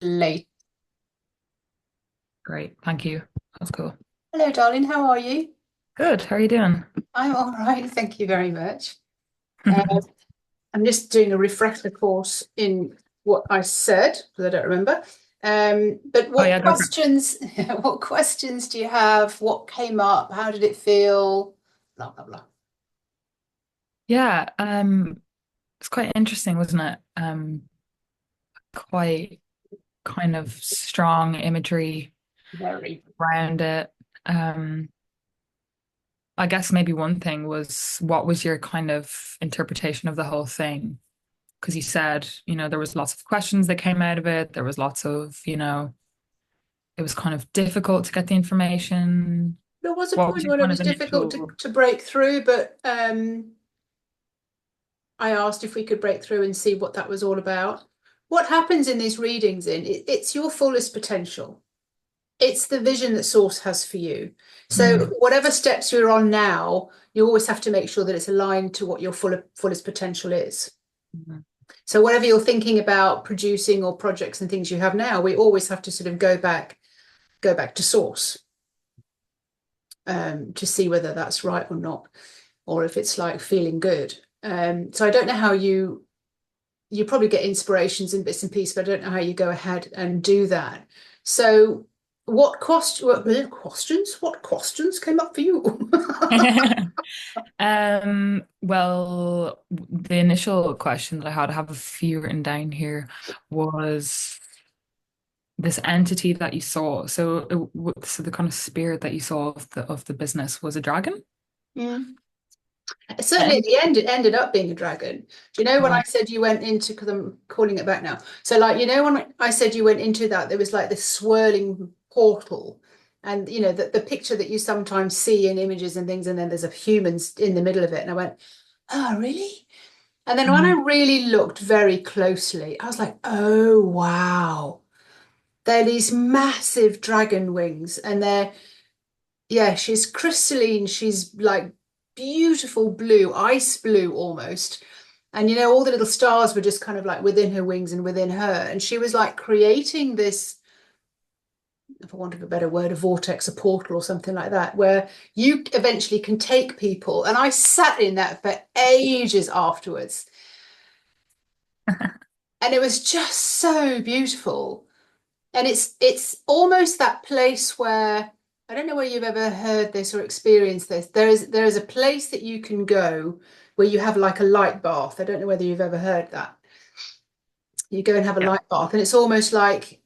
Late. Great. Thank you. That's cool. Hello, darling. How are you? Good. How are you doing? I'm all right. Thank you very much. Uh, I'm just doing a refresher course in what I said because I don't remember. But Oh what yeah, go for it. questions? What questions do you have? What came up? How did it feel? Blah blah blah. Yeah, it's quite interesting, wasn't it? Quite kind of strong imagery Very. around it. Um, I guess maybe one thing was what was your kind of interpretation of the whole thing? Because you said, there was lots of questions that came out of it. There was lots of, it was kind of difficult to get the information. There was a What was point your when it kind was of difficult initial? to break through, but I asked if we could break through and see what that was all about. What happens in these readings it's your fullest potential. It's the vision that Source has for you. So Mm, whatever steps you're on now, you always have to make sure that it's aligned to what your fullest potential is. mm, So whatever you're thinking about producing or projects and things you have now, we always have to sort of go back to source to see whether that's right or not, or if it's like feeling good. So I don't know how you probably get inspirations in bits and pieces, but I don't know how you go ahead and do that. So what questions came up for you? mm. Well, the initial question that I have a few written down here, was this entity that you saw. So the kind of spirit that you saw of the business was a dragon. Mm. Certainly at And the end, it ended up being a dragon. Do you know when I right, said you went into, because I'm calling it back now. So like, when I said you went into that, there was like this swirling portal. And the picture that you sometimes see in images and things, and then there's a human in the middle of it. And I went, oh, really? And then when I mm, really looked very closely, I was like, oh, wow. They're these massive dragon wings, and yeah, she's crystalline. She's like beautiful blue, ice blue almost. And all the little stars were just kind of like within her wings and within her. And she was like creating this, for want of a better word, a vortex, a portal or something like that, where you eventually can take people. And I sat in that for ages afterwards. And it was just so beautiful. And it's almost that place where I don't know where you've ever heard this or experienced this. There is a place that you can go where you have like a light bath. I don't know whether you've ever heard that. You go and have a yeah, light bath, and it's almost like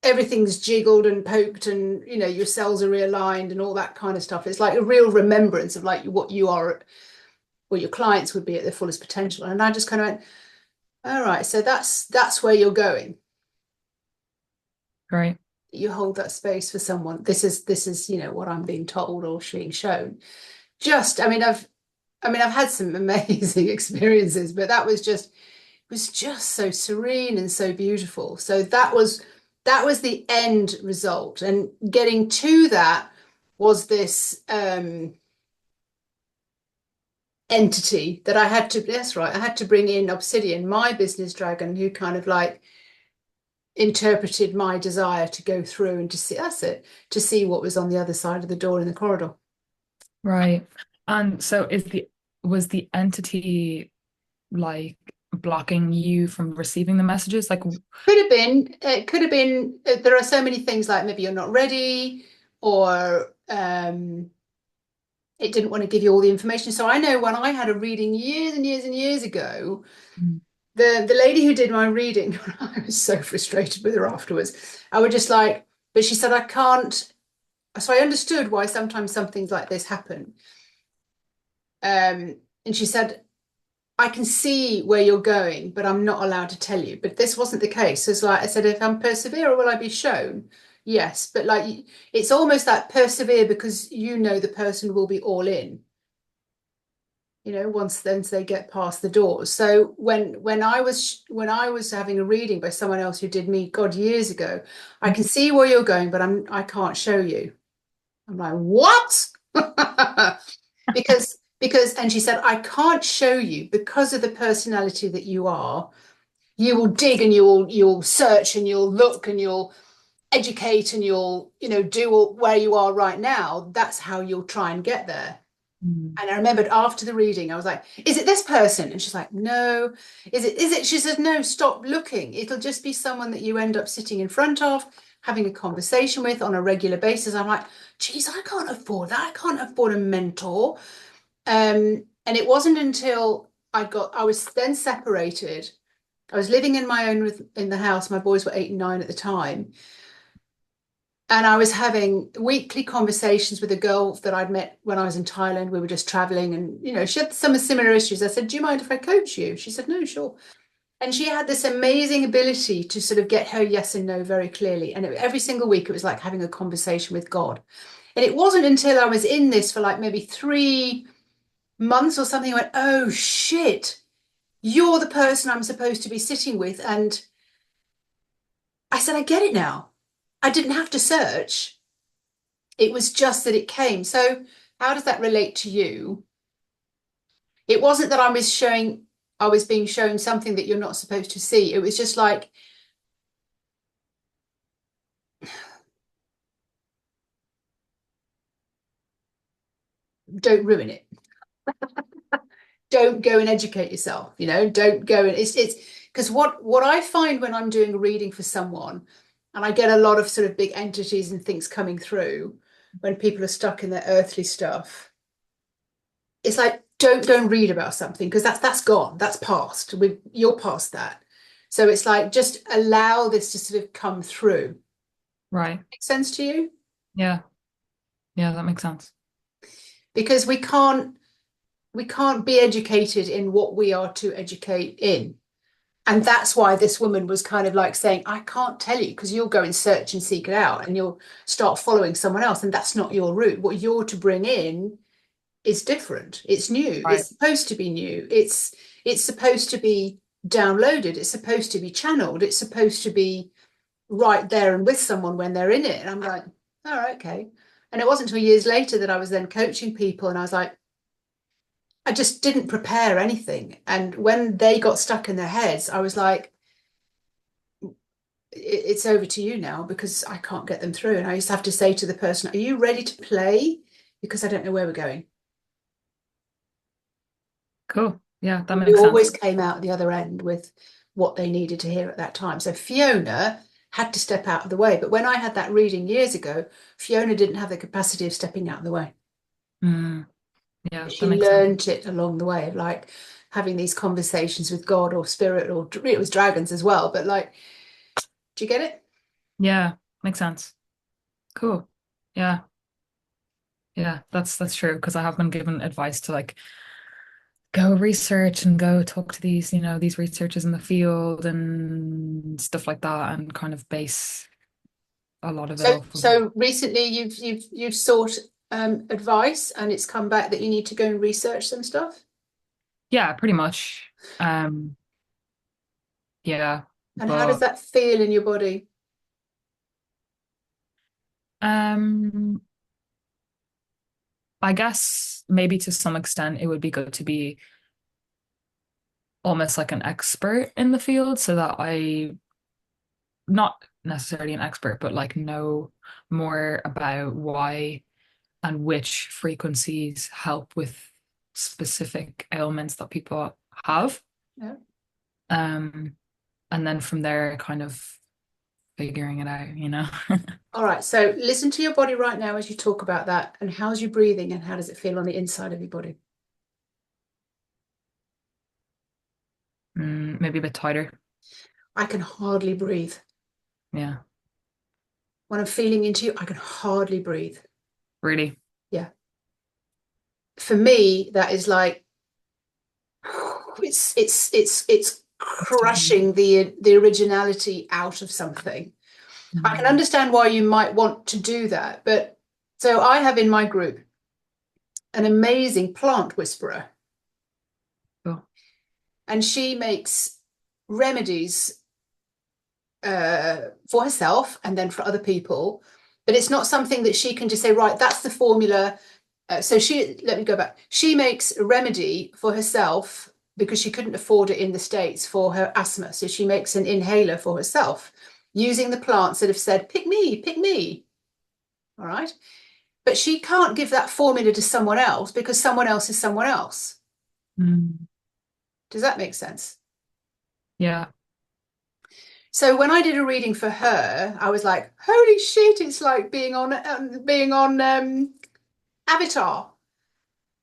everything's jiggled and poked, and your cells are realigned and all that kind of stuff. It's like a real remembrance of like what you are, what your clients would be at their fullest potential. And I just kind of went, all right, so that's where you're going. great. You hold that space for someone. This is what I'm being told or being shown. Just I mean I've had some amazing experiences, but that was just so serene and so beautiful. So that was the end result, and getting to that was this entity that I had to, that's right, I had to bring in Obsidian, my business dragon, who kind of like interpreted my desire to go through and to see, that's it, to see what was on the other side of the door in the corridor. Right. And so was the entity like blocking you from receiving the messages? Like, Could have been, it could have been, there are so many things like maybe you're not ready, or it didn't want to give you all the information. So I know when I had a reading years and years and years ago, mm, the lady who did my reading, I was so frustrated with her afterwards. I would just like, but she said, I can't. So I understood why sometimes some things like this happen. And she said, I can see where you're going, but I'm not allowed to tell you. But this wasn't the case. It's like I said, if I'm persevere, will I be shown? Yes, but like it's almost that persevere because the person will be all in, once then they get past the doors. So when I was having a reading by someone else who did me God years ago, I can see where you're going, but I can't show you. I'm like, what? Because and she said, I can't show you because of the personality that you are. You will dig and you'll search and you'll look and you'll educate and you'll, do where you are right now. That's how you'll try and get there. Mm. And I remembered after the reading, I was like, is it this person? And she's like, no. Is it? She says, no, stop looking. It'll just be someone that you end up sitting in front of, having a conversation with on a regular basis. I'm like, geez, I can't afford that. I can't afford a mentor. And it wasn't until I was then separated. I was living in my own in the house. My boys were 8 and 9 at the time. And I was having weekly conversations with a girl that I'd met when I was in Thailand. We were just traveling and, she had some similar issues. I said, do you mind if I coach you? She said, no, sure. And she had this amazing ability to sort of get her yes and no very clearly. And every single week, it was like having a conversation with God. And it wasn't until I was in this for like maybe 3 months or something, I went, oh shit, you're the person I'm supposed to be sitting with. And I said, I get it now. I didn't have to search. It was just that it came. So, how does that relate to you? It wasn't that I was being shown something that you're not supposed to see. It was just like, don't ruin it. Don't go and educate yourself. Don't go and it's because what I find when I'm doing a reading for someone, and I get a lot of sort of big entities and things coming through when people are stuck in their earthly stuff. It's like don't go and read about something because that's gone, that's past. You're past that. So it's like just allow this to sort of come through. Right. Make sense to you? Yeah. Yeah, that makes sense. Because we can't be educated in what we are to educate in. And that's why this woman was kind of like saying, I can't tell you because you'll go and search and seek it out and you'll start following someone else. And that's not your route. What you're to bring in is different. It's new. Right. It's supposed to be new. It's supposed to be downloaded. It's supposed to be channeled. It's supposed to be right there and with someone when they're in it. And I'm like, all right, okay. And it wasn't until years later that I was then coaching people and I was like, I just didn't prepare anything. And when they got stuck in their heads, I was like, it's over to you now because I can't get them through. And I used to have to say to the person, are you ready to play? Because I don't know where we're going. Cool. Yeah, that And we makes always sense. came out the other end with what they needed to hear at that time. So Fiona had to step out of the way. But when I had that reading years ago, Fiona didn't have the capacity of stepping out of the way. Mm, yeah, that She makes sense. learned it along the way, like having these conversations with God or spirit, or it was dragons as well. But like, do you get it? Yeah, makes sense. Cool. Yeah. Yeah, that's true because I have been given advice to like go research and go talk to these, these researchers in the field and stuff like that and kind of base a lot of it So, off of, so recently you've sought advice, and it's come back that you need to go and research some stuff. yeah, pretty much. Um, yeah, And how does but that feel in your body? um I guess maybe to some extent it would be good to be almost like an expert in the field so that I not necessarily an expert, but like know more about why and which frequencies help with specific ailments that people have. Yeah. Um, and then from there, kind of figuring it out. All right. So listen to your body right now as you talk about that. And how's your breathing and how does it feel on the inside of your body? Maybe a bit tighter. I can hardly breathe. Yeah, When I'm feeling into you, I can hardly breathe. really. Yeah. For me, that is like it's That's definitely. crushing the originality out of something. I can Mm, understand why you might want to do that, but so I have in my group an amazing plant whisperer, cool. and she makes remedies for herself and then for other people. But it's not something that she can just say, right, that's the formula. So let me go back. She makes a remedy for herself because she couldn't afford it in the States for her asthma. So she makes an inhaler for herself using the plants that have said, pick me, pick me. All right. But she can't give that formula to someone else because someone else is someone else. Mm. Does that make sense? Yeah. So when I did a reading for her, I was like, "Holy shit! It's like being on Avatar.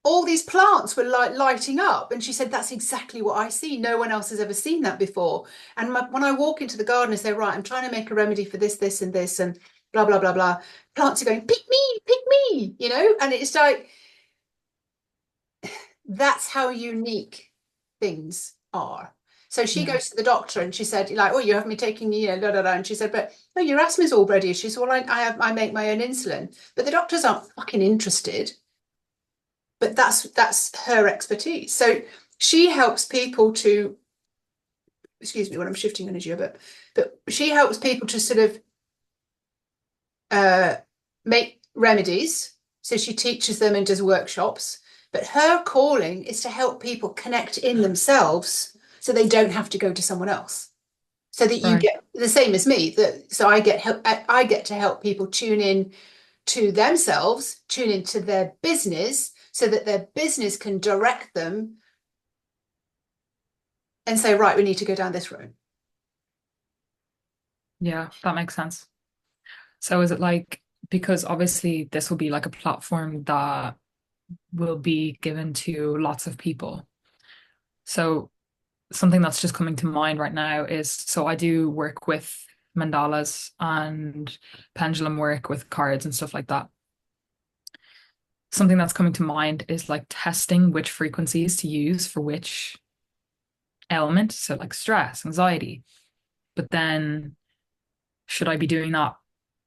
All these plants were like lighting up." And she said, "That's exactly what I see. No one else has ever seen that before." And when I walk into the garden and say, "Right, I'm trying to make a remedy for this, this, and this, and blah blah blah blah," plants are going, pick me," And it's like that's how unique things are. So she Yeah. goes to the doctor and she said, like, "Oh, you have me taking the, da, da, da." And she said, "But no, your asthma's all ready." She said, "Well, I make my own insulin." But the doctors aren't fucking interested. But that's her expertise. So she helps people to, excuse me when I'm shifting energy a bit, but she helps people to sort of uh, make remedies. So she teaches them and does workshops. But her calling is to help people connect in themselves so they don't have to go to someone else. So that you Right. get the same as me. That so I get to help people tune in to themselves, tune into their business, so that their business can direct them and say, right, we need to go down this road. Yeah, that makes sense. So is it like, because obviously this will be like a platform that will be given to lots of people. So something that's just coming to mind right now is, so I do work with mandalas and pendulum work with cards and stuff like that. Something that's coming to mind is like testing which frequencies to use for which element. So like stress, anxiety. But then should I be doing that?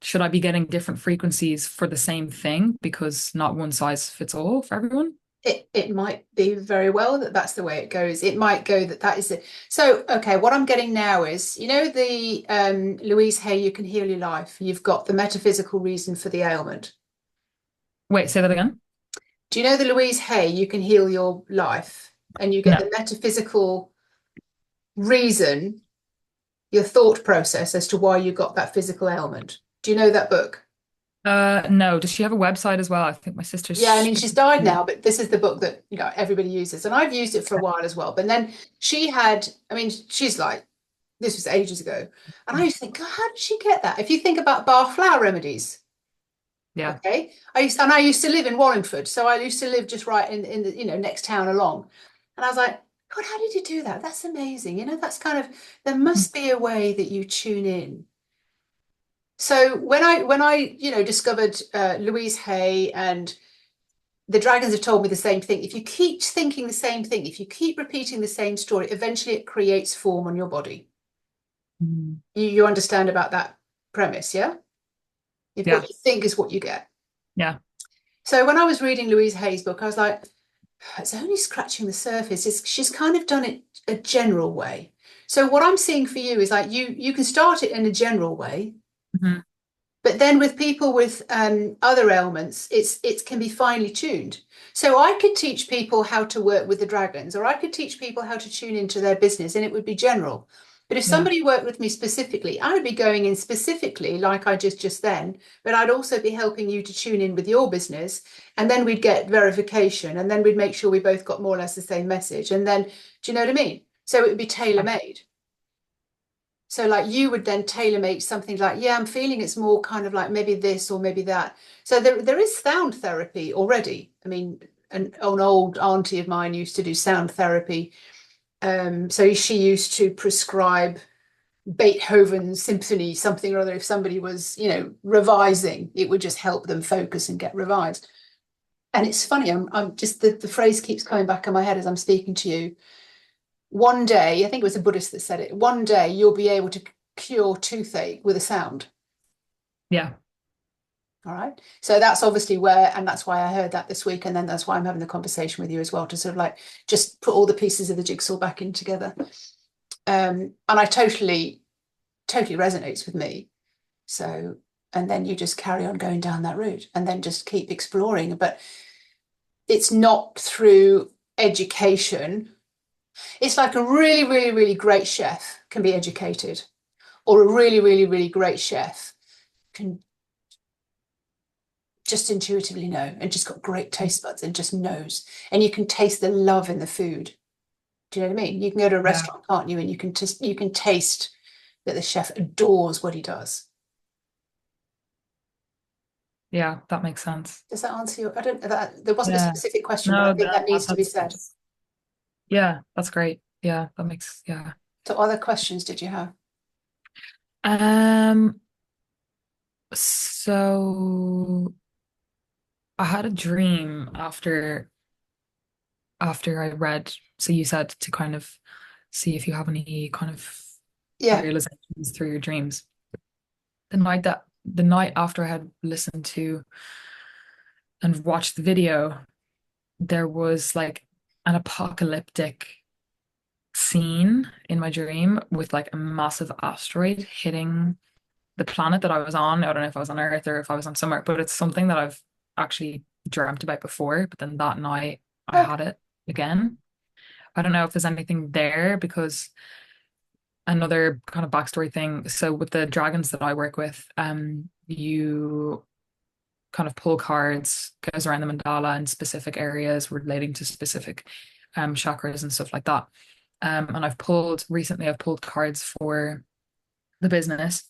Should I be getting different frequencies for the same thing? Because not one size fits all for everyone. It might be very well that that's the way it goes. It might go that that is it. So, okay, what I'm getting now is, the Louise Hay, you can heal your life. You've got the metaphysical reason for the ailment. Wait, say that again? Do you know the Louise Hay, you can heal your life, and you get No. the metaphysical reason, your thought process as to why you got that physical ailment? Do you know that book? No. Does she have a website as well? I think my Yeah, I sister's. mean, she's died now, but this is the book that, everybody uses. And I've used it for a while as well. But then she had, I mean, she's like, this was ages ago. And I used to think, God, how did she get that? If you think about bar flower remedies, Yeah. okay. I used to live in Wallingford. So I used to live just right in the, next town along. And I was like, God, how did you do that? That's amazing. That's kind of, there must be a way that you tune in. So when I discovered Louise Hay, and the dragons have told me the same thing. If you keep thinking the same thing, if you keep repeating the same story, eventually it creates form on your body. Mm. You understand about that premise, yeah? If what Yeah. you think is what you get. Yeah. So when I was reading Louise Hay's book, I was like, it's only scratching the surface. She's kind of done it a general way. So what I'm seeing for you is like you can start it in a general way. Mhm. But then with people with other ailments, it can be finely tuned. So I could teach people how to work with the dragons, or I could teach people how to tune into their business, and it would be general. But if Yeah. somebody worked with me specifically, I would be going in specifically, like I just then. But I'd also be helping you to tune in with your business, and then we'd get verification, and then we'd make sure we both got more or less the same message. And then, do you know what I mean? So it would be tailor made. So like you would then tailor make something like, yeah, I'm feeling it's more kind of like maybe this or maybe that. So there is sound therapy already. I mean, an old auntie of mine used to do sound therapy. So she used to prescribe Beethoven's symphony, something or other. If somebody was, revising, it would just help them focus and get revised. And it's funny, I'm just the phrase keeps coming back in my head as I'm speaking to you. One day, I think it was a Buddhist that said it, one day you'll be able to cure toothache with a sound. Yeah. All right. So that's obviously where, and that's why I heard that this week. And then that's why I'm having the conversation with you as well, to sort of like just put all the pieces of the jigsaw back in together. And I totally resonates with me. So, and then you just carry on going down that route and then just keep exploring. But it's not through education It's like a really, really, really great chef can be educated, or a really, really, really great chef can just intuitively know and just got great taste buds and just knows. And you can taste the love in the food. Do you know what I mean? You can go to a Yeah. restaurant, can't you? And you can taste that the chef adores what he does. Yeah, that makes sense. Does that answer your? I don't. There wasn't a Yeah. specific question, but I No, think that needs to be said. yeah, that's great. Yeah, that makes yeah. So, other questions did you have? Um, so I had a dream after I read, so you said to kind of see if you have any kind of Yeah. realizations through your dreams. The night after I had listened to and watched the video, there was like an apocalyptic scene in my dream with like a massive asteroid hitting the planet that I was on. I don't know if I was on Earth or if I was on somewhere, but it's something that I've actually dreamt about before. But then that night I Okay. had it again. I don't know if there's anything there because another kind of backstory thing. So with the dragons that I work with, you kind of pull cards, goes around the mandala in specific areas relating to specific chakras and stuff like that. And I've pulled cards for the business,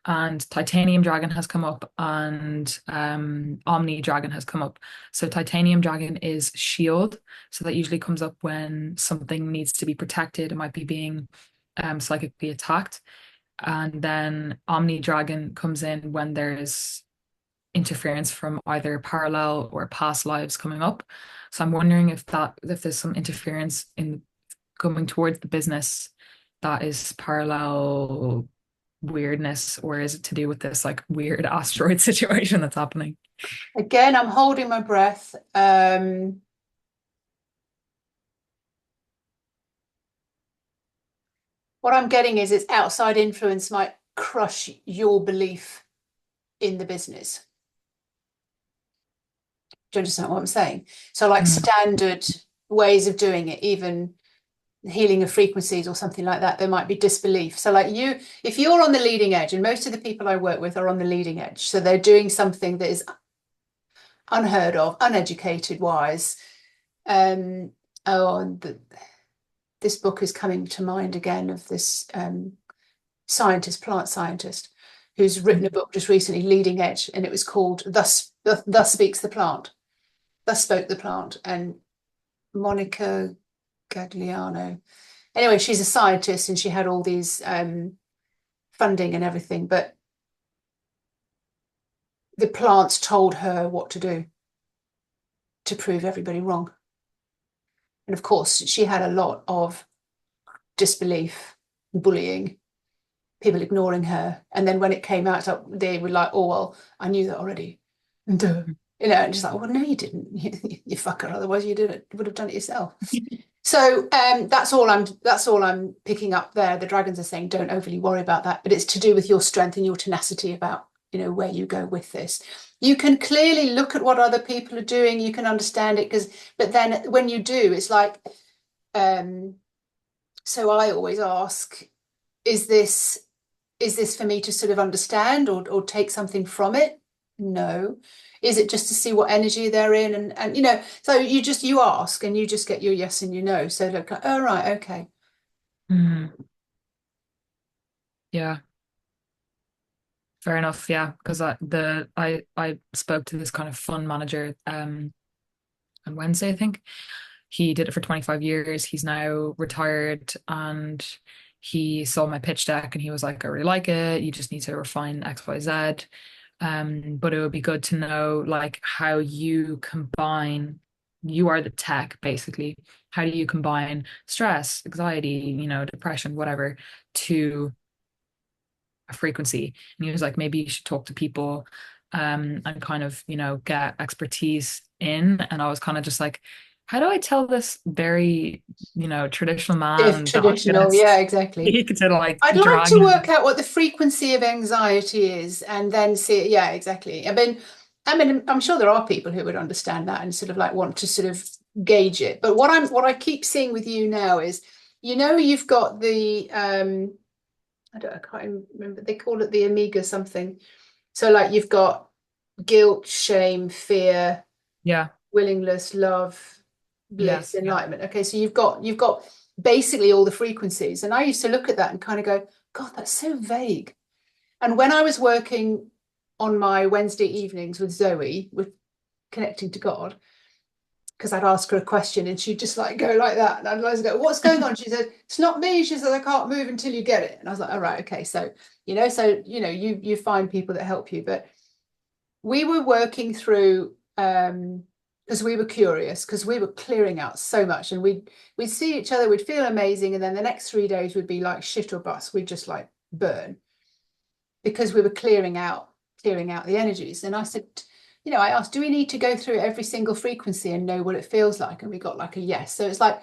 and Titanium Dragon has come up, and Omni Dragon has come up. So Titanium Dragon is shield, so that usually comes up when something needs to be protected. It might be being psychically attacked, and then Omni Dragon comes in when there's interference from either parallel or past lives coming up. So I'm wondering if there's some interference in coming towards the business that is parallel weirdness, or is it to do with this like weird asteroid situation that's happening? Again, I'm holding my breath. What I'm getting is its outside influence might crush your belief in the business. Do you understand what I'm saying? So, like Mm, standard ways of doing it, even healing of frequencies or something like that, there might be disbelief. So, like you, if you're on the leading edge, and most of the people I work with are on the leading edge, so they're doing something that is unheard of, uneducated wise. Um, oh, and this book is coming to mind again of this plant scientist, who's written a mm, book just recently, Leading Edge, and it was called Thus Speaks the Plant, Thus Spoke the Plant, and Monica Gagliano. Anyway, she's a scientist and she had all these funding and everything, but the plants told her what to do to prove everybody wrong. And of course, she had a lot of disbelief, bullying, people ignoring her. And then when it came out, they were like, oh, well, I knew that already. Duh. You know, and just like, well, no, you didn't, you fucker. Otherwise, would have done it yourself. So that's all I'm picking up there. The dragons are saying don't overly worry about that, but it's to do with your strength and your tenacity about where you go with this. You can clearly look at what other people are doing. You can understand it but then when you do, it's like um, so I always ask, is this for me to sort of understand or take something from it? No. Is it just to see what energy they're in? And so you ask and you just get your yes and your no. So look, oh right, okay. mm. Yeah, fair enough. Yeah, because I spoke to this kind of fund manager on Wednesday, I think. He did it for 25 years. He's now retired, and he saw my pitch deck and he was like, I really like it. You just need to refine XYZ. But it would be good to know like how you combine, you are the tech basically. How do you combine stress, anxiety, depression, whatever, to a frequency? And he was like, maybe you should talk to people and kind of, get expertise in. And I was kind of just like, how do I tell this very, traditional If man that I'm gonna traditional, yeah, exactly. speak to like I'd like to dragon? work out what the frequency of anxiety is and then see, yeah, exactly. I mean, I'm sure there are people who would understand that and sort of like want to sort of gauge it. But what I keep seeing with you now is, you've got the I can't remember, they call it the Amiga something. So like you've got guilt, shame, fear, Yeah. willingness, love, bliss, Yes. Yeah. enlightenment. Okay, so you've got basically all the frequencies. And I used to look at that and kind of go, God, that's so vague. And when I was working on my Wednesday evenings with Zoe, with connecting to God, because I'd ask her a question and she'd just like go like that. And I'd always go, what's going on? She said, it's not me. She said, I can't move until you get it. And I was like, all right, okay. So, you find people that help you. But we were working through because we were curious, because we were clearing out so much, and we'd see each other, we'd feel amazing, and then the next 3 days would be like shit or bust. We'd just like burn because we were clearing out the energies. And I said, I asked, do we need to go through every single frequency and know what it feels like? And we got like a yes. So it's like,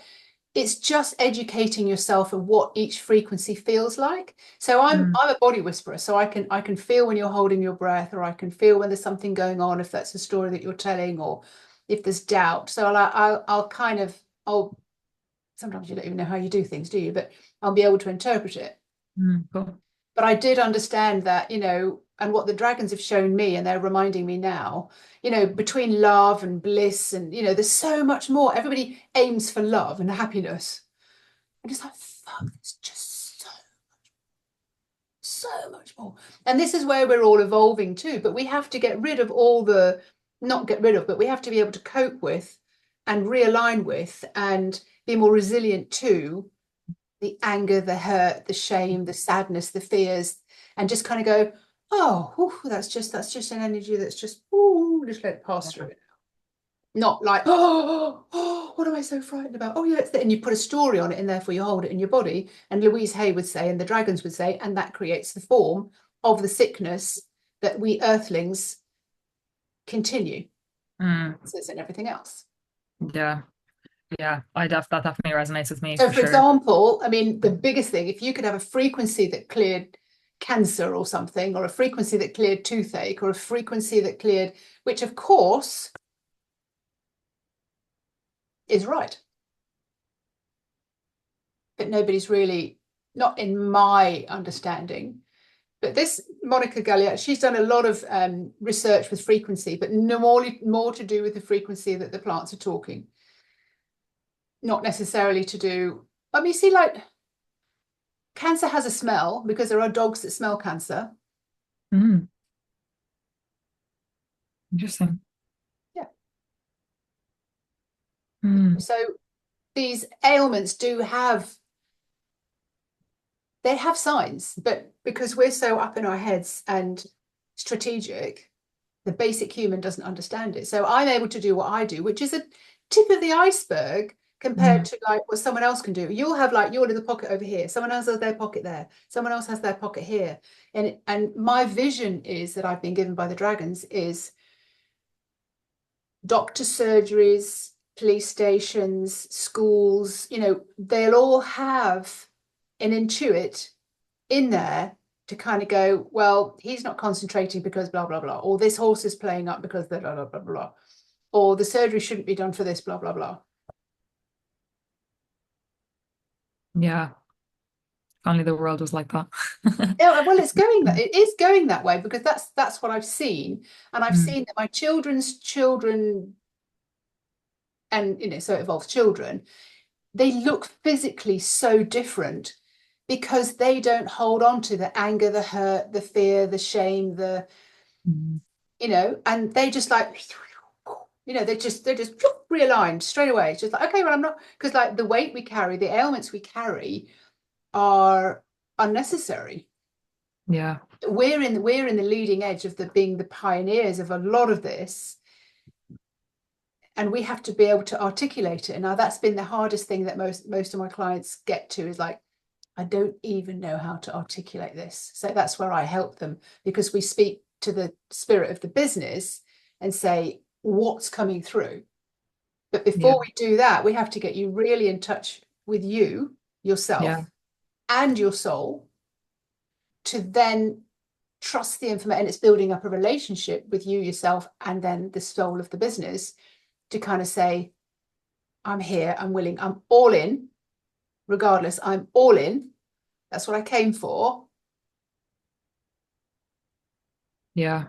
it's just educating yourself of what each frequency feels like. So I'm Mm, I'm a body whisperer, so I can feel when you're holding your breath, or I can feel when there's something going on, if that's a story that you're telling, or if there's doubt. So I'll kind of, I'll sometimes you don't even know how you do things, do you? But I'll be able to interpret it. cool. But I did understand that, and what the dragons have shown me, and they're reminding me now, between love and bliss, and there's so much more. Everybody aims for love and happiness. And it's like, fuck, it's just so much more. And this is where we're all evolving too. But we have to get rid of all the, not get rid of, but we have to be able to cope with and realign with and be more resilient to the anger, the hurt, the shame, the sadness, the fears, and just kind of go, oh, whew, that's just an energy that's just, ooh, just let it pass through it. Not like, what am I so frightened about? Oh, yeah, it's there. And you put a story on it, and therefore you hold it in your body. And Louise Hay would say, and the dragons would say, and that creates the form of the sickness that we earthlings continue. Mm, So it's in everything else. yeah. Yeah. That definitely resonates with me So, for for sure. example, I mean, the biggest thing, if you could have a frequency that cleared cancer or something, or a frequency that cleared toothache, or a frequency that cleared, which of course is right, but nobody's really, not in my understanding. But this Monica Galliat, she's done a lot of research with frequency, but no more to do with the frequency that the plants are talking, not necessarily to do. I mean, see, like cancer has a smell because there are dogs that smell cancer. Mm, interesting. Yeah. Mm, So these ailments they have signs, but because we're so up in our heads and strategic, the basic human doesn't understand it. So I'm able to do what I do, which is a tip of the iceberg compared mm, to like what someone else can do. You'll have like your little pocket over here, someone else has their pocket there, someone else has their pocket here. And my vision is that I've been given by the dragons is doctor surgeries, police stations, schools, they'll all have an intuit in there to kind of go, well, he's not concentrating because blah, blah, blah, or this horse is playing up because blah, blah, blah, blah, or the surgery shouldn't be done for this, blah, blah, blah. yeah. If only the world was like that. Yeah, well, it is going that way because that's what I've seen. And I've Mm, seen that my children's children, and so it involves children, they look physically so different because they don't hold on to the anger, the hurt, the fear, the shame, mm, and they just like, they're just realigned straight away. It's just like, okay, well, I'm not, because like the weight we carry, the ailments we carry are unnecessary. yeah. We're in the leading edge of being the pioneers of a lot of this, and we have to be able to articulate it. And now that's been the hardest thing that most of my clients get to is like, I don't even know how to articulate this. So that's where I help them, because we speak to the spirit of the business and say, what's coming through? But Yeah. before we do that, we have to get you really in touch with you, Yeah. yourself, and your soul, to then trust the information. And it's building up a relationship with you, yourself, and then the soul of the business to kind of say, I'm here, I'm willing, I'm all in, regardless, I'm all in. That's what I came for. Yeah.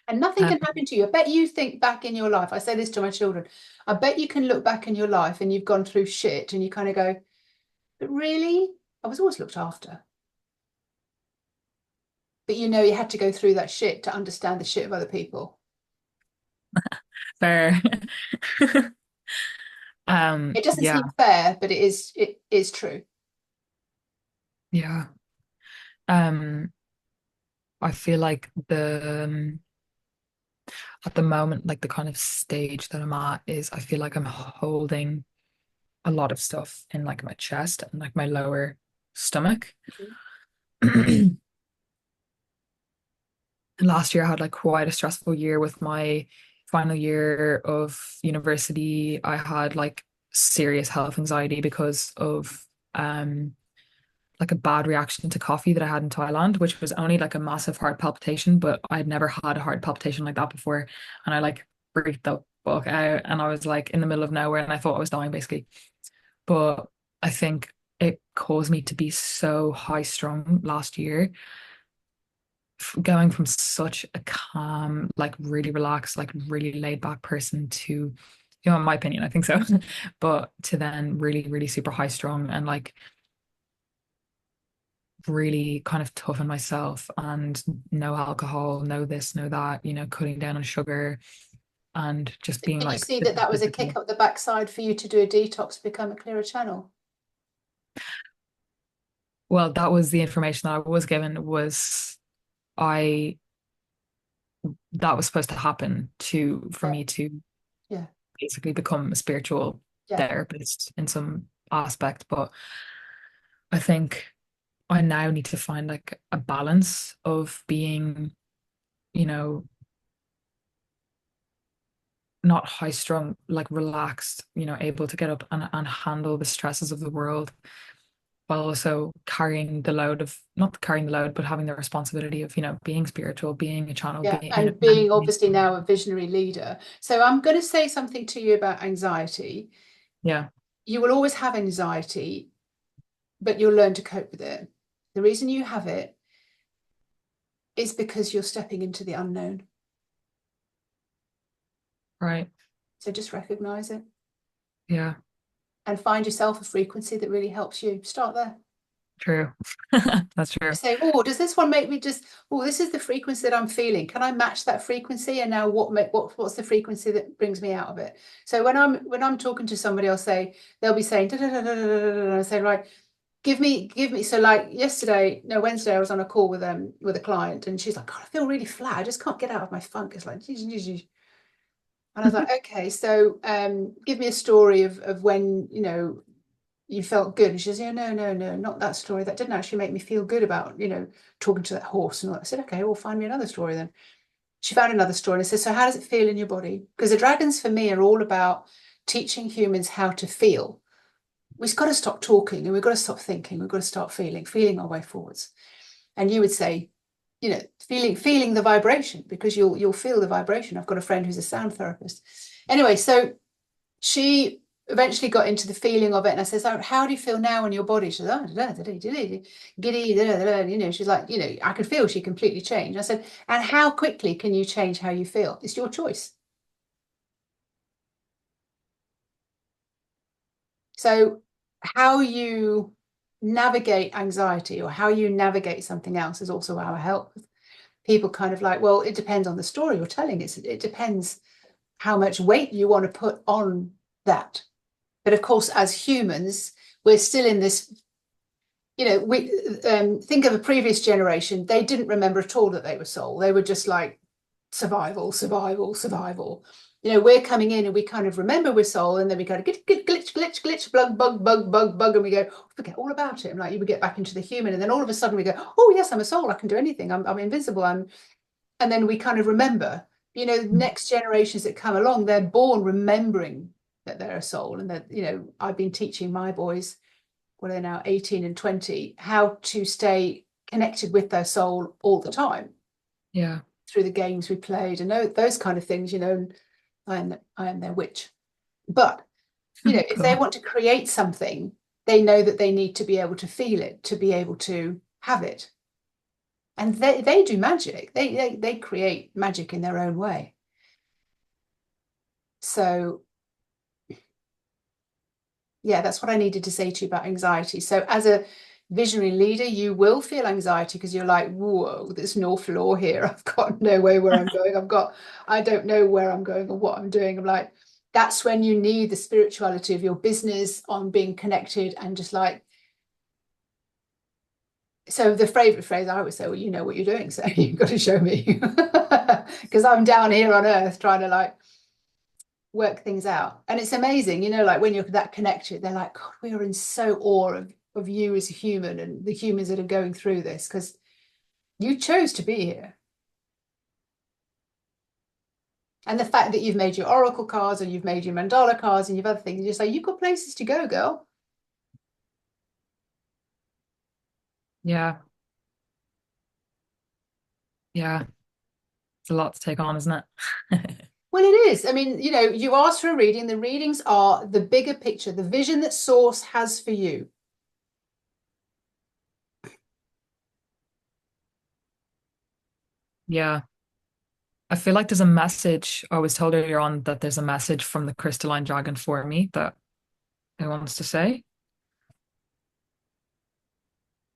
And nothing Um, can happen to you. I bet you think back in your life. I say this to my children. I bet you can look back in your life and you've gone through shit and you kind of go, but really? I was always looked after. But you know, you had to go through that shit to understand the shit of other people. fair. It doesn't Yeah, seem fair, but it is true. yeah. Um, I feel like at the moment, like the kind of stage that I'm at is I feel like I'm holding a lot of stuff in like my chest and like my lower stomach. Last year I had like quite a stressful year with my final year of university. I had like serious health anxiety because of like a bad reaction to coffee that I had in Thailand, which was only like a massive heart palpitation, but I'd never had a heart palpitation like that before. And I like freaked the fuck out and I was like in the middle of nowhere and I thought I was dying basically. But I think it caused me to be so high strung last year, going from such a calm, like really relaxed, like really laid back person to, in my opinion, I think so, but to then really, really super high strung and like really kind of tough on myself and no alcohol, no this, no that, cutting down on sugar and just being Did you like, see this that is that was a kick difficult. up the backside for you to do a detox to become a clearer channel? Well, that was the information that I was given was I that was supposed to happen to for Yeah, me to yeah, basically become a spiritual yeah. therapist in some aspect. But I think I now need to find like a balance of being, you know, not high strung, like relaxed, able to get up and handle the stresses of the world while also carrying the load of not carrying the load, but having the responsibility of, being spiritual, being a channel, Yeah, being and being obviously now a visionary leader. So I'm going to say something to you about anxiety. yeah, You will always have anxiety, but you'll learn to cope with it. The reason you have it is because you're stepping into the unknown. right. So just recognize it Yeah, and find yourself a frequency that really helps you. Start there. true. That's true. Say, oh, does this one make me just, oh, this is the frequency that I'm feeling. Can I match that frequency? And now what's the frequency that brings me out of it? So when I'm talking to somebody, I'll say, they'll be saying, da, da, da, da, da, da, da, and I say, right, give me. So like yesterday, no, Wednesday, I was on a call with a client and she's like, God, I feel really flat. I just can't get out of my funk. It's like, and I was like, okay, so give me a story of when, you felt good. And she says, yeah, no, no, no, not that story. That didn't actually make me feel good about, talking to that horse and all that. I said, okay, well, find me another story then. She found another story and I said, so how does it feel in your body? Because the dragons for me are all about teaching humans how to feel. We've got to stop talking and we've got to stop thinking. We've got to start feeling our way forwards. And you would say, feeling the vibration because you'll feel the vibration. I've got a friend who's a sound therapist. Anyway, so she eventually got into the feeling of it. And I says, oh, how do you feel now in your body? She's like, oh, giddy. She's like, I could feel she completely changed. I said, and how quickly can you change how you feel? It's your choice. So how you navigate anxiety or how you navigate something else is also our health. People kind of like, well, it depends on the story you're telling. It depends how much weight you want to put on that. But of course, as humans, we're still in this, we think of a previous generation, they didn't remember at all that they were soul. They were just like survival, survival, survival. We're coming in and we kind of remember we're soul, and then we kind of glitch, bug, and we go, forget all about it. And like you would get back into the human, and then all of a sudden we go, oh yes, I'm a soul, I can do anything. I'm invincible. And then we kind of remember, next generations that come along, they're born remembering that they're a soul. And that, I've been teaching my boys, what are they now, 18 and 20, how to stay connected with their soul all the time Yeah. through the games we played and those kind of things, I am their witch. But, if they Cool. want to create something, they know that they need to be able to feel it, to be able to have it. And they do magic. They create magic in their own way. So yeah, that's what I needed to say to you about anxiety. So as a visionary leader, you will feel anxiety because you're like, whoa, there's no floor here. I've got no way where I'm going. I don't know where I'm going or what I'm doing. I'm like, that's when you need the spirituality of your business on being connected and just like, so the favorite phrase I would say, well, you know what you're doing, so you've got to show me. Because I'm down here on earth trying to like work things out. And it's amazing, like when you're that connected, they're like, God, we are in so awe of you as a human and the humans that are going through this because you chose to be here. And the fact that you've made your oracle cards and you've made your mandala cards and you've other things, you're just like, you've got places to go, girl. Yeah. Yeah. It's a lot to take on, isn't it? Well, it is. I mean, you asked for a reading. The readings are the bigger picture, the vision that Source has for you. Yeah. I feel like there's a message. I was told earlier on that there's a message from the crystalline dragon for me that it wants to say.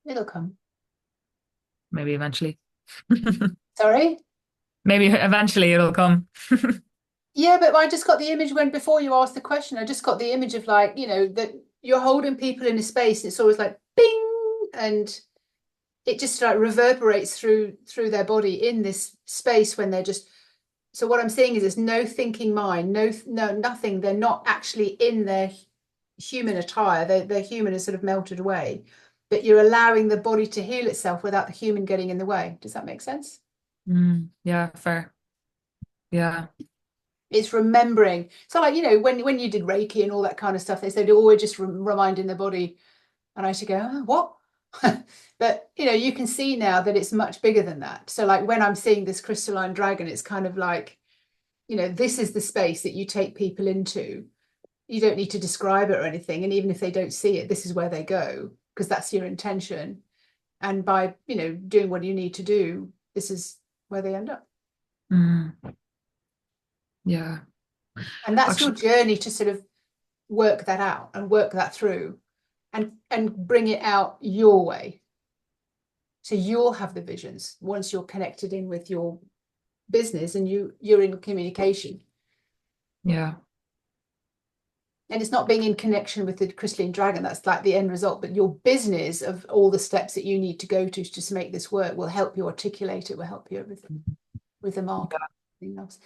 It'll come. Maybe eventually. Sorry? Maybe eventually it'll come. Yeah, but I just got the image when before you asked the question, I just got the image of like, that you're holding people in a space and it's always like bing and it just like reverberates through their body in this space when they're just so what I'm saying is there's no thinking mind, no nothing. They're not actually in their human attire. Their human is sort of melted away. But you're allowing the body to heal itself without the human getting in the way. Does that make sense? Yeah, fair. Yeah. It's remembering. So like, when you did Reiki and all that kind of stuff, they said, oh, we're just reminding the body. And I used to go, oh, what? But, you can see now that it's much bigger than that. So like when I'm seeing this crystalline dragon, it's kind of like, this is the space that you take people into. You don't need to describe it or anything. And even if they don't see it, this is where they go because that's your intention. And by, doing what you need to do, this is where they end up. Mm, yeah. And that's your Actually, journey to sort of work that out and work that through and bring it out your way. So you'll have the visions once you're connected in with your business and you're in communication. yeah. And it's not being in connection with the crystalline dragon, that's like the end result, but your business of all the steps that you need to go to just make this work will help you articulate it, will help you with the market, everything else.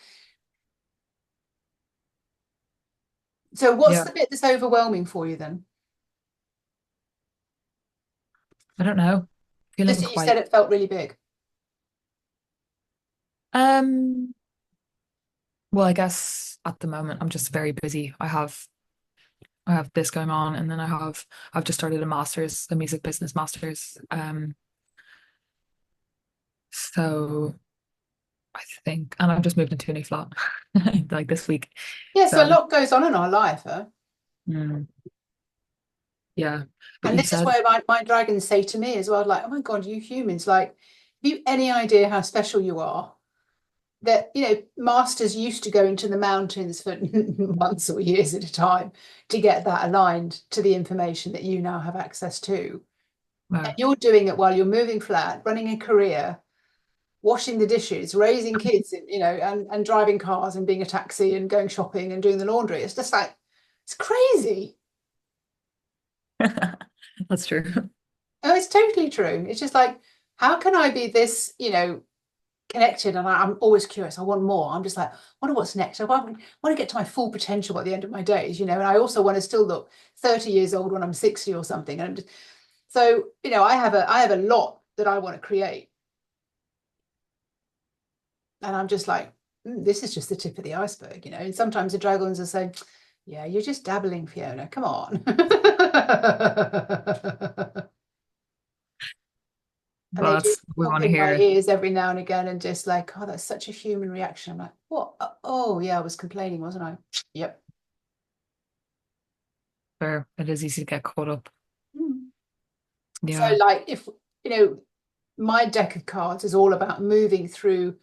So what's Yeah. the bit that's overwhelming for you then? I don't know. Just Feeling that you said quite it felt really big. um well, I guess at the moment I'm just very busy. I have this going on and then I've just started a master's, a music business master's. So I think and I've just moved into a new flat like this week. Yeah, so a So lot goes on in our life, huh? mm, yeah. But And you this is said where my dragons say to me as well, like, oh my God, you humans, like, have you any idea how special you are? That, masters used to go into the mountains for months or years at a time to get that aligned to the information that you now have access to. And wow. you're doing it while you're moving flat, running a career, washing the dishes, raising kids, and driving cars and being a taxi and going shopping and doing the laundry. It's just like, it's crazy. That's true. Oh, it's totally true. It's just like, how can I be this, connected? And I'm always curious. I want more. I'm just like, I wonder what's next. I want to get to my full potential at the end of my days, and I also want to still look 30 years old when I'm 60 or something. And I'm just, so, I have a lot that I want to create. And I'm just like, this is just the tip of the iceberg, And sometimes the dragons will say, yeah, you're just dabbling, Fiona. Come on. And Well, they do that's what we pop want to in my hear. ears every now and again and just like, oh, that's such a human reaction. I'm like, what? Oh, yeah, I was complaining, wasn't I? Yep. fair. It is easy to get caught up. Mm. So Yeah. like if, you know, my deck of cards is all about moving through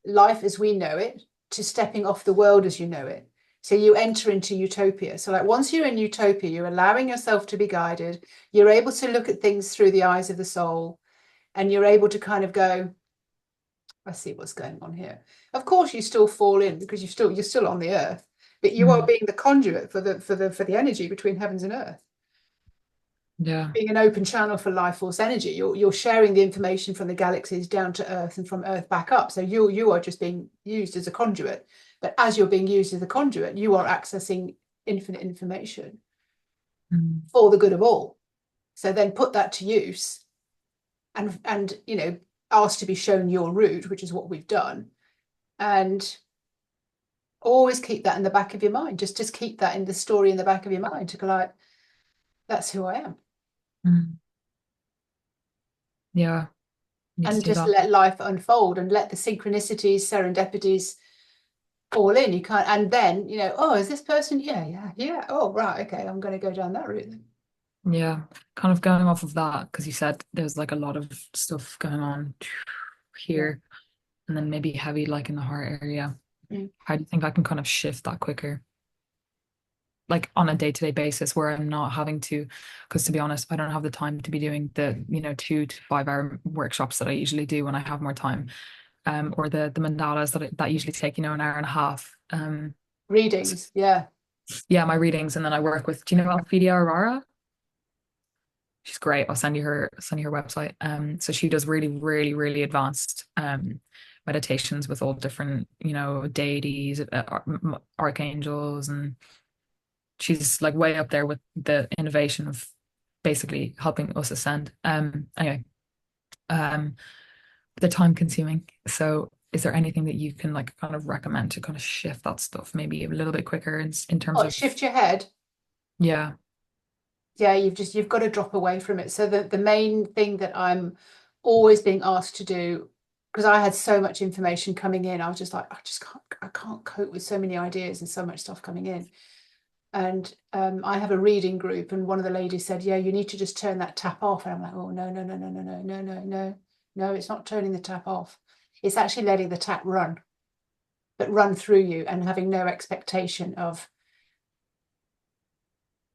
life as we know it to stepping off the world as you know it. So you enter into utopia. So like once you're in utopia, you're allowing yourself to be guided. You're able to look at things through the eyes of the soul, and you're able to kind of go, I see what's going on here. Of course, you still fall in because you're still on the earth, but you are Mm. being the conduit for the energy between heavens and earth, Yeah. being an open channel for life force energy. You're sharing the information from the galaxies down to earth and from earth back up. So you are just being used as a conduit. But as you're being used as a conduit, you are accessing infinite information Mm. for the good of all. So then put that to use, and ask to be shown your route, which is what we've done. And always keep that in the back of your mind. Just keep that in the story in the back of your mind to go like, that's who I am. Mm. Yeah. Need to And do just that. let life unfold and let the synchronicities, serendipities fall in. You can't, and then, oh, is this person? Yeah, yeah, yeah. Oh, right. Okay. I'm going to go down that route then. Yeah. Kind of going off of that, because you said there's like a lot of stuff going on Yeah. here and then maybe heavy like in the heart area. Mm. How do you think I can kind of shift that quicker? Like on a day-to-day basis where I'm not having to, because to be honest, I don't have the time to be doing the, 2 to 5 hour workshops that I usually do when I have more time. Or the mandalas that usually take, an hour and a half. So, Readings. Yeah. yeah, my readings, and then I work with, do you know Alfidia Aurora? She's great. I'll send you her website. So she does really, really, really advanced meditations with all different, deities, archangels, and she's like way up there with the innovation of basically helping us ascend. Anyway, um, they're time consuming. So is there anything that you can like kind of recommend to kind of shift that stuff maybe a little bit quicker in terms Oh, of, shift your head. yeah. Yeah, you've got to drop away from it. So the main thing that I'm always being asked to do, because I had so much information coming in, I was just like, I can't cope with so many ideas and so much stuff coming in. And I have a reading group, and one of the ladies said, "Yeah, you need to just turn that tap off." And I'm like, "Oh, no, no, no, no, no, no, no, no, no, no! It's not turning the tap off. It's actually letting the tap run, but run through you and having no expectation of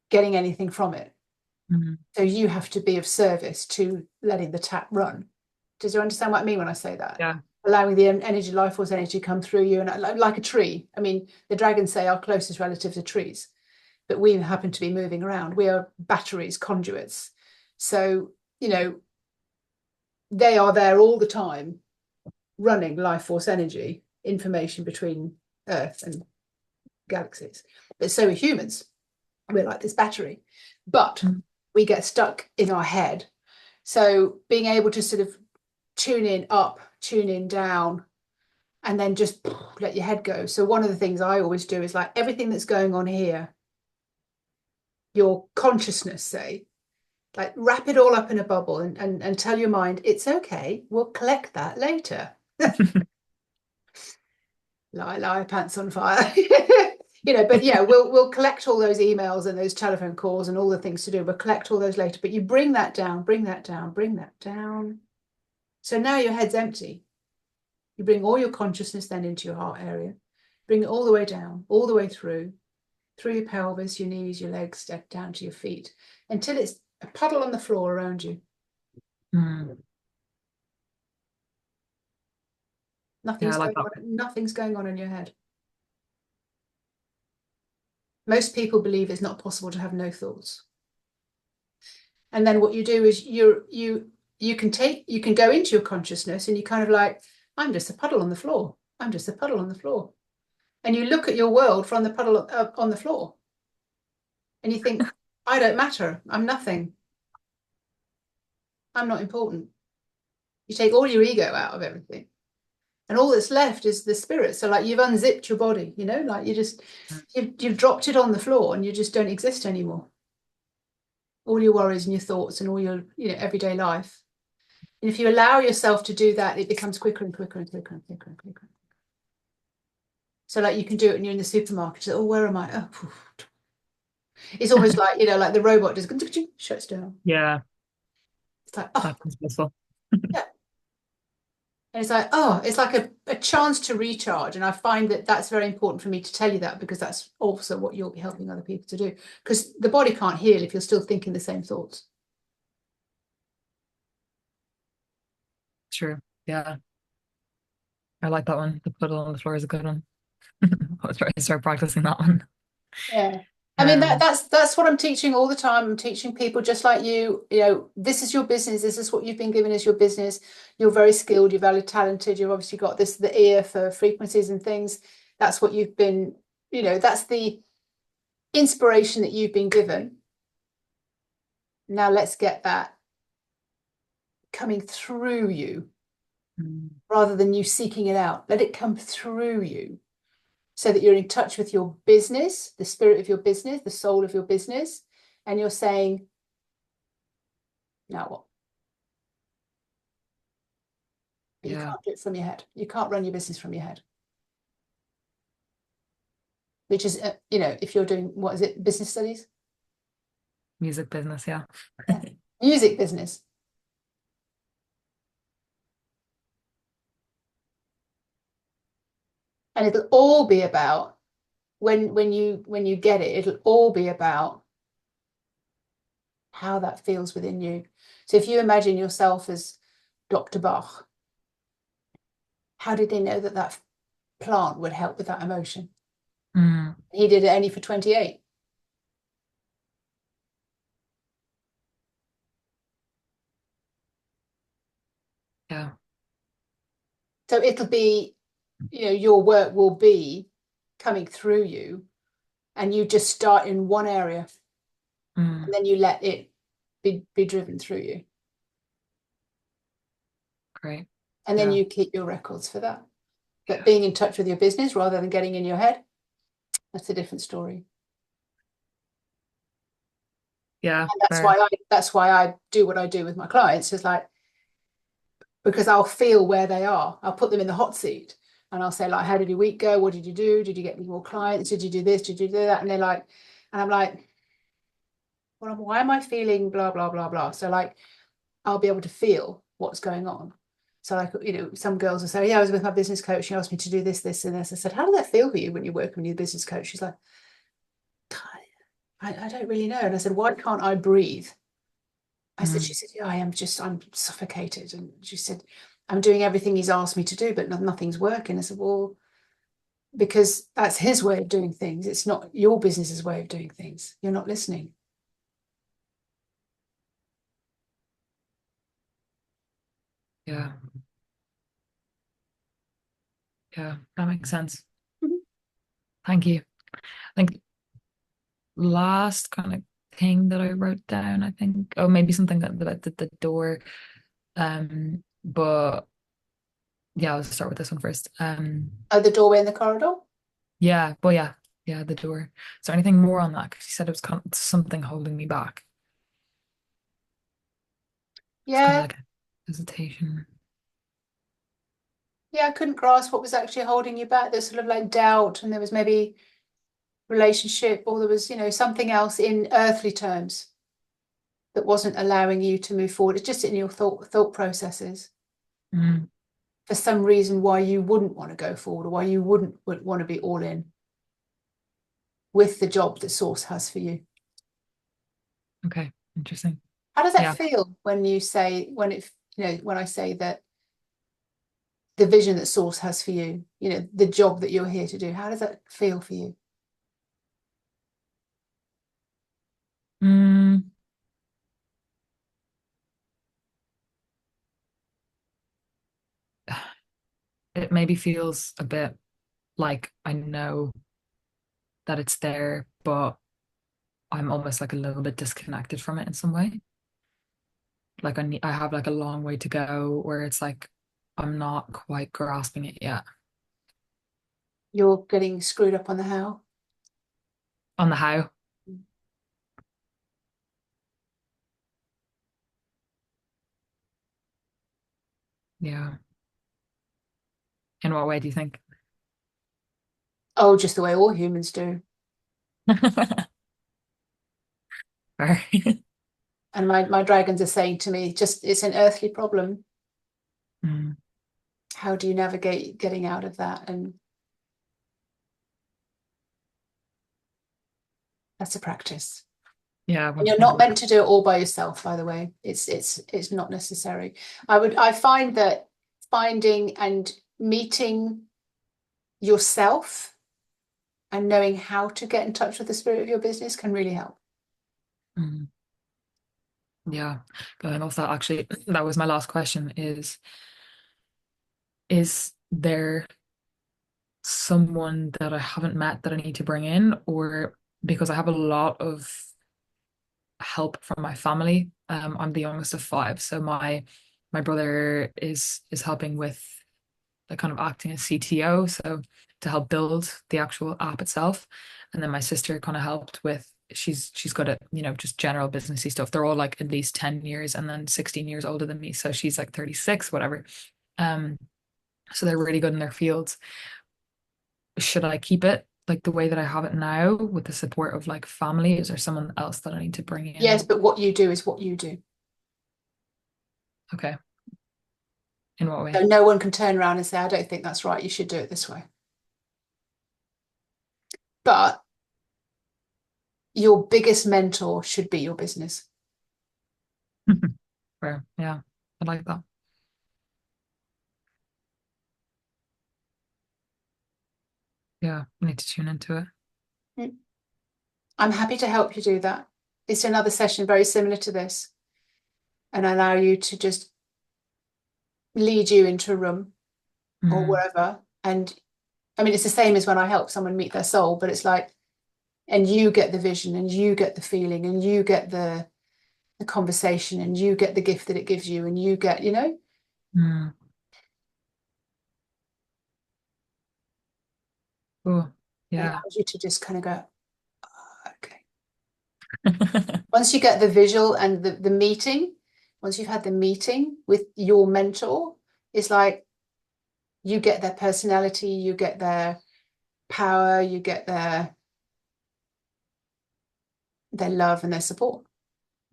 getting anything from it. Mhm. So you have to be of service to letting the tap run." Does you understand what I mean when I say that? Yeah. Allowing the energy, life force energy come through you, and like a tree. I mean, the dragons say our closest relatives are trees, but we happen to be moving around. We are batteries, conduits. So, they are there all the time, running life force energy, information between Earth and galaxies. But so are humans. We're like this battery, but Mm. we get stuck in our head. So being able to sort of tune in up, tune in down, and then just let your head go. So one of the things I always do is like everything that's going on here, your consciousness, say, like wrap it all up in a bubble, and tell your mind it's okay, we'll collect that later. Lie, lie, pants on fire. But yeah, we'll collect all those emails and those telephone calls and all the things to do. We'll collect all those later, but you bring that down, bring that down, bring that down. So now your head's empty. You bring all your consciousness then into your heart area, bring it all the way down, all the way through your pelvis, your knees, your legs, step down to your feet until it's a puddle on the floor around you. Mm. Yeah, I Nothing's like going that. on. Nothing's going on in your head. Most people believe it's not possible to have no thoughts. And then what you do is you can go into your consciousness, and you kind of like, I'm just a puddle on the floor. I'm just a puddle on the floor. And you look at your world from the puddle on the floor, and you think, I don't matter. I'm nothing. I'm not important. You take all your ego out of everything, and all that's left is the spirit. So like you've unzipped your body, like you've dropped it on the floor, and you just don't exist anymore. All your worries and your thoughts and all your everyday life. And if you allow yourself to do that, it becomes quicker and quicker and quicker and quicker and quicker. So like you can do it when you're in the supermarket. Oh, where am I? Oh, It's almost like, like the robot just shuts down. Yeah, It's like, oh, that's blissful. yeah. And it's like, oh, it's like a chance to recharge. And I find that that's very important for me to tell you that because that's also what you'll be helping other people to do. Because the body can't heal if you're still thinking the same thoughts. True. Yeah, I like that one. The puddle on the floor is a good one. I'll try to start practicing that one. Yeah. I mean Um, that's what I'm teaching all the time. I'm teaching people just like this is your business. This is what you've been given as your business. You're very skilled, you're very talented. You've obviously got the ear for frequencies and things. That's what you've been, that's the inspiration that you've been given. Now let's get that coming through you mm, rather than you seeking it out. Let it come through you so that you're in touch with your business, the spirit of your business, the soul of your business, and you're saying, now what? But you yeah, can't do it from your head. You can't run your business from your head, which is, if you're doing, what is it, business studies? music business. Yeah. Yeah. Music business. And it'll all be about when you get it, it'll all be about how that feels within you. So if you imagine yourself as Dr. Bach, how did they know that that plant would help with that emotion? Mm, He did it only for 28. yeah. So it'll be, your work will be coming through you, and you just start in one area and Mm, then you let it be driven through you. great. And then Yeah. you keep your records for that. But being in touch with your business rather than getting in your head, that's a different story. Yeah. And that's why Fair. I do what I do with my clients. It's like, because I'll feel where they are. I'll put them in the hot seat and I'll say, like, how did your week go? What did you do? Did you get any more clients? Did you do this? Did you do that? And they're like, and I'm like, well, why am I feeling blah, blah, blah, blah? So like, I'll be able to feel what's going on. So like, some girls will say, yeah, I was with my business coach. She asked me to do this, this, and this. I said, how did that feel for you when you're working with your business coach? She's like, I don't really know. And I said, why can't I breathe? She Mm, said, yeah, I'm suffocated. And she said, I'm doing everything he's asked me to do, but nothing's working. I said, well, because that's his way of doing things. It's not your business's way of doing things. You're not listening. yeah. Yeah. That makes sense. Mhm. Thank you. I think last kind of thing that I wrote down, I think, oh, maybe something about the door. But yeah, I'll start with this one first. Oh, the doorway in the corridor? Yeah, but yeah, the door. Is there anything more on that? Because you said it was kind of something holding me back. It's kind of Yeah. like a hesitation. Yeah, I couldn't grasp what was actually holding you back. There's sort of like doubt, and there was maybe relationship, or there was, something else in earthly terms that wasn't allowing you to move forward. It's just in your thought processes Mm, for some reason why you wouldn't want to go forward or why you wouldn't want to be all in with the job that Source has for you. okay, interesting. How does that Yeah. feel when you say when I say that the vision that Source has for you, the job that you're here to do, how does that feel for you? Mm, it maybe feels a bit like I know that it's there, but I'm almost like a little bit disconnected from it in some way. Like I have like a long way to go where it's like I'm not quite grasping it yet. You're getting screwed up on the how. On the how. Yeah. In what way do you think? Oh, just the way all humans do. Very. And my dragons are saying to me, just it's an earthly problem. Mm, How do you navigate getting out of that? And that's a practice. yeah, And you're not 100%. meant to do it all by yourself, by the way. It's not necessary. I find that finding and meeting yourself and knowing how to get in touch with the spirit of your business can really help. Mm, yeah. Going off that, actually, that was my last question is there someone that I haven't met that I need to bring in, or because I have a lot of help from my family. I'm the youngest of five, so my brother is helping with the kind of acting as CTO, so to help build the actual app itself. And then my sister kind of helped with she's good at, just general businessy stuff. They're all like at least 10 years and then 16 years older than me. So she's like 36, whatever. Um, so they're really good in their fields. Should I keep it like the way that I have it now with the support of like family? Is there someone else that I need to bring Yes, in? but what you do is what you do. Okay. In what So way? no one can turn around and say, I don't think that's right. You should do it this way. But your biggest mentor should be your business. Fair. Yeah. I like that. Yeah. I need to tune into it. Mm. I'm happy to help you do that. It's another session very similar to this and allow you to just lead you into a room or Mm, wherever. And I mean, it's the same as when I help someone meet their soul, but it's like, and you get the vision and you get the feeling and you get the conversation and you get the gift that it gives you and you get, mm. Oh, it yeah. allows you to just kind of go, "Oh, okay." Once you get the visual and the meeting, once you've had the meeting with your mentor, it's like you get their personality, you get their power, you get their love and their support.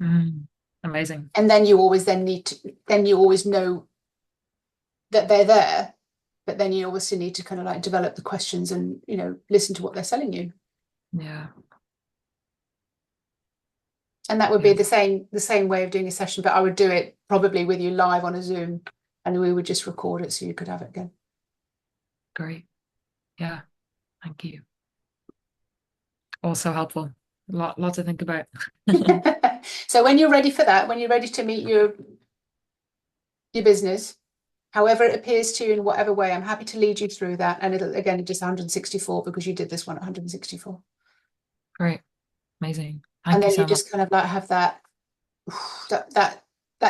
Mm. Amazing. And then you always then need to, then you always know that they're there, but then you obviously need to kind of like develop the questions and, listen to what they're selling you. Yeah. And that would be Yeah. the same way of doing a session, but I would do it probably with you live on a Zoom and we would just record it so you could have it again. Great. Yeah. Thank you. Also helpful. Lot to think about. So when you're ready for that, when you're ready to meet your business, however it appears to you in whatever way, I'm happy to lead you through that. And it'll again just 164 because you did this one at 164. Great. Amazing. And Thank you then you so much. just kind of like have that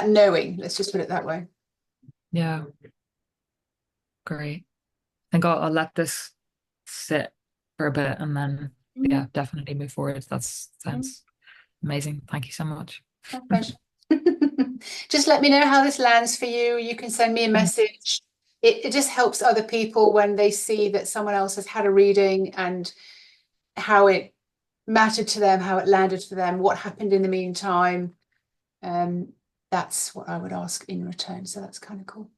knowing, let's just put it that way. Yeah. Great. I think I'll let this sit for a bit and then, Mm, yeah, definitely move forward. That mm, sounds amazing. Thank you so much. my pleasure. Just let me know how this lands for you. You can send me a message. It just helps other people when they see that someone else has had a reading and how it mattered to them, how it landed for them, what happened in the meantime. Um, that's what I would ask in return. So that's kind of cool.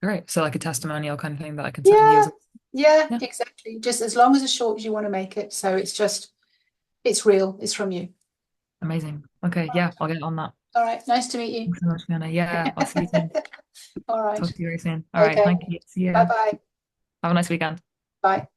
Great. So like a testimonial kind of thing that I can send you Yeah, as well. yeah, Yeah. exactly. Just as long as short as you want to make it. So it's real. It's from you. Amazing. Okay. Yeah. I'll get on that. All right. Nice to meet Thanks so much, Fiona. Yeah. I'll see you you. soon. All right. Talk to you very soon. All right. Okay. Thank you. See you. Bye-bye. Have a nice weekend. Bye.